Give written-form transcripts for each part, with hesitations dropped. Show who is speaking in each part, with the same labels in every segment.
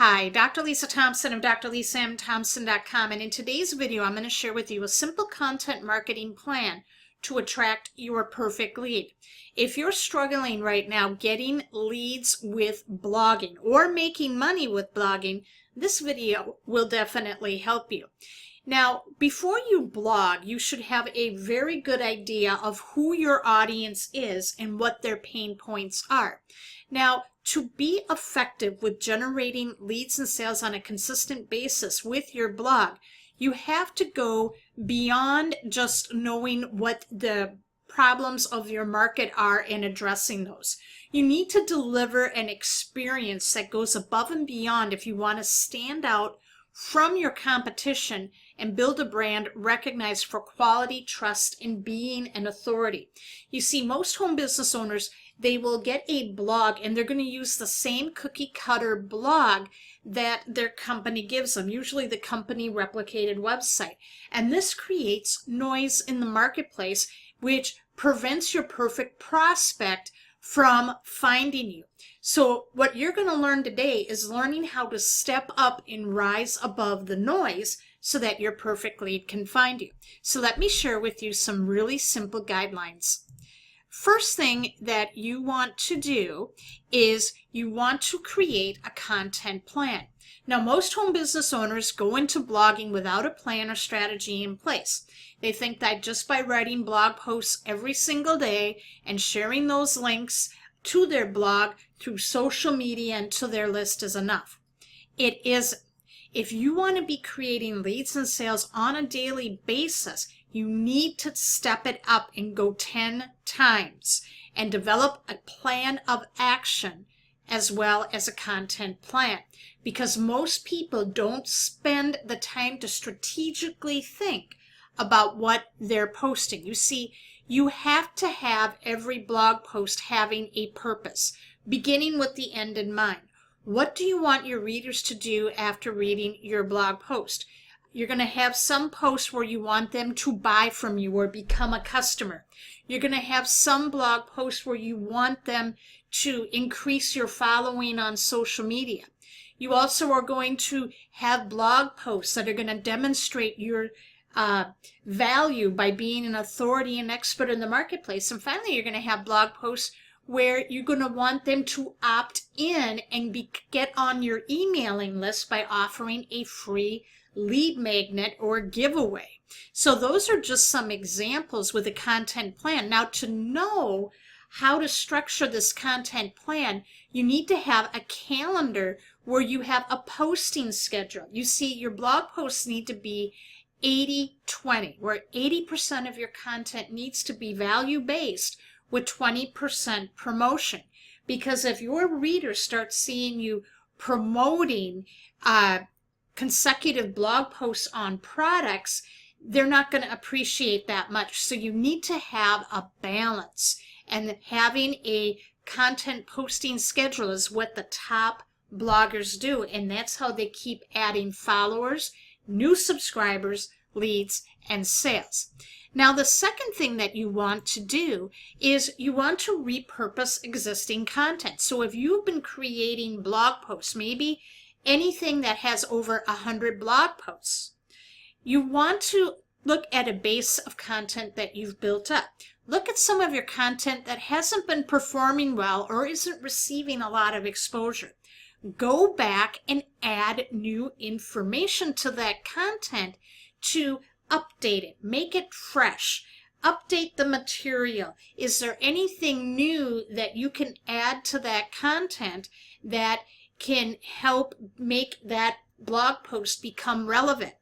Speaker 1: Hi, Dr. Lisa Thompson of drlisamthompson.com, and in today's video I'm going to share with you a simple content marketing plan to attract your perfect lead. If you're struggling right now getting leads with blogging or making money with blogging, this video will definitely help you. Now, before you blog, you should have a very good idea of who your audience is and what their pain points are. Now, to be effective with generating leads and sales on a consistent basis with your blog, you have to go beyond just knowing what the problems of your market are and addressing those. You need to deliver an experience that goes above and beyond if you want to stand out from your competition and build a brand recognized for quality, trust, and being an authority. You see, most home business owners, they will get a blog and they're going to use the same cookie cutter blog that their company gives them, usually the company replicated website. And this creates noise in the marketplace, which prevents your perfect prospect from finding you. So what you're going to learn today is learning how to step up and rise above the noise so that your perfect lead can find you. So let me share with you some really simple guidelines. First thing that you want to do is you want to create a content plan. Now, most home business owners go into blogging without a plan or strategy in place. They think that just by writing blog posts every single day and sharing those links to their blog through social media and to their list is enough. It isn't. If you want to be creating leads and sales on a daily basis, you need to step it up and go 10 times and develop a plan of action as well as a content plan, because most people don't spend the time to strategically think about what they're posting. You see, you have to have every blog post having a purpose, beginning with the end in mind. What do you want your readers to do after reading your blog post? You're going to have some posts where you want them to buy from you or become a customer. You're going to have some blog posts where you want them to increase your following on social media. You also are going to have blog posts that are going to demonstrate your value by being an authority and expert in the marketplace. And finally, you're going to have blog posts where you're going to want them to opt in and get on your emailing list by offering a free lead magnet or giveaway. So those are just some examples with a content plan. Now, to know how to structure this content plan, you need to have a calendar where you have a posting schedule. You see, your blog posts need to be 80-20, where 80% of your content needs to be value-based with 20% promotion. Because if your readers start seeing you promoting consecutive blog posts on products, they're not going to appreciate that much. So you need to have a balance, and having a content posting schedule is what the top bloggers do, and that's how they keep adding followers, new subscribers, leads, and sales. Now, the second thing that you want to do is you want to repurpose existing content. So if you've been creating blog posts, maybe anything that has over 100 blog posts, you want to look at a base of content that you've built up. Look at some of your content that hasn't been performing well or isn't receiving a lot of exposure. Go back and add new information to that content to update it, make it fresh, update the material. Is there anything new that you can add to that content that can help make that blog post become relevant,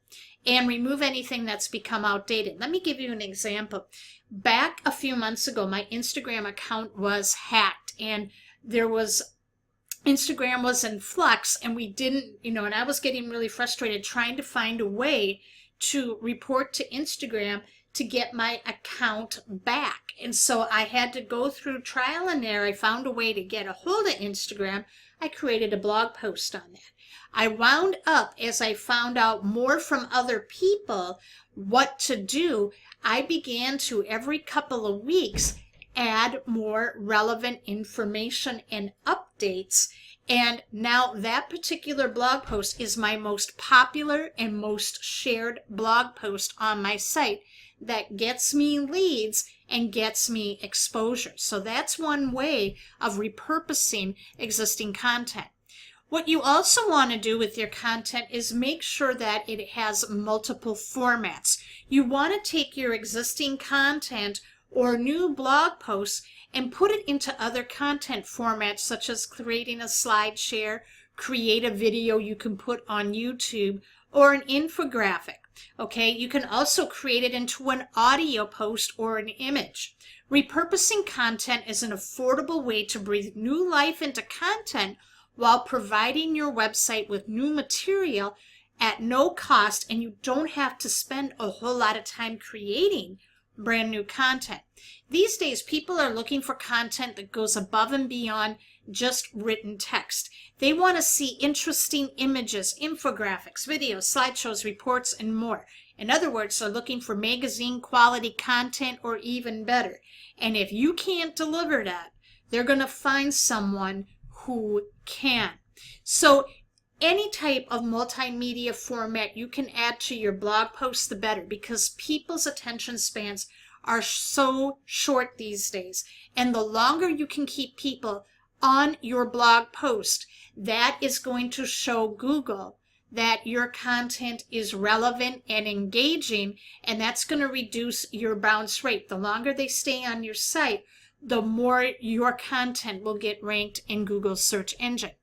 Speaker 1: and remove anything that's become outdated? Let me give you an example. Back a few months ago, my Instagram account was hacked, and Instagram was in flux, and we didn't, and I was getting really frustrated trying to find a way to report to Instagram to get my account back. And so I had to go through trial and error. I found a way to get a hold of Instagram. I created a blog post on that. I wound up, as I found out more from other people what to do, I began to, every couple of weeks, add more relevant information and updates And now that particular blog post is my most popular and most shared blog post on my site that gets me leads and gets me exposure. So that's one way of repurposing existing content. What you also want to do with your content is make sure that it has multiple formats. You want to take your existing content or new blog posts and put it into other content formats, such as creating a slide share, create a video you can put on YouTube, or an infographic. Okay, you can also create it into an audio post or an image. Repurposing content is an affordable way to breathe new life into content while providing your website with new material at no cost, and you don't have to spend a whole lot of time creating brand new content. These days, people are looking for content that goes above and beyond just written text. They want to see interesting images, infographics, videos, slideshows, reports, and more. In other words, they're looking for magazine quality content or even better. And if you can't deliver that, they're going to find someone who can. So any type of multimedia format you can add to your blog post, the better, because people's attention spans are so short these days. And the longer you can keep people on your blog post, that is going to show Google that your content is relevant and engaging, and that's going to reduce your bounce rate. The longer they stay on your site, the more your content will get ranked in Google's search engine.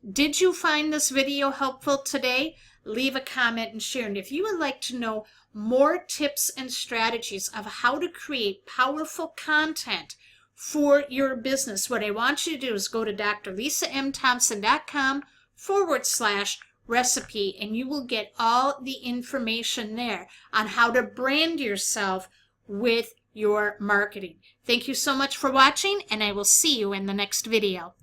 Speaker 1: Did you find this video helpful today? Leave a comment and share. And if you would like to know more tips and strategies of how to create powerful content for your business, what I want you to do is go to drlisamthompson.com/recipe, and you will get all the information there on how to brand yourself with your marketing. Thank you so much for watching, and I will see you in the next video.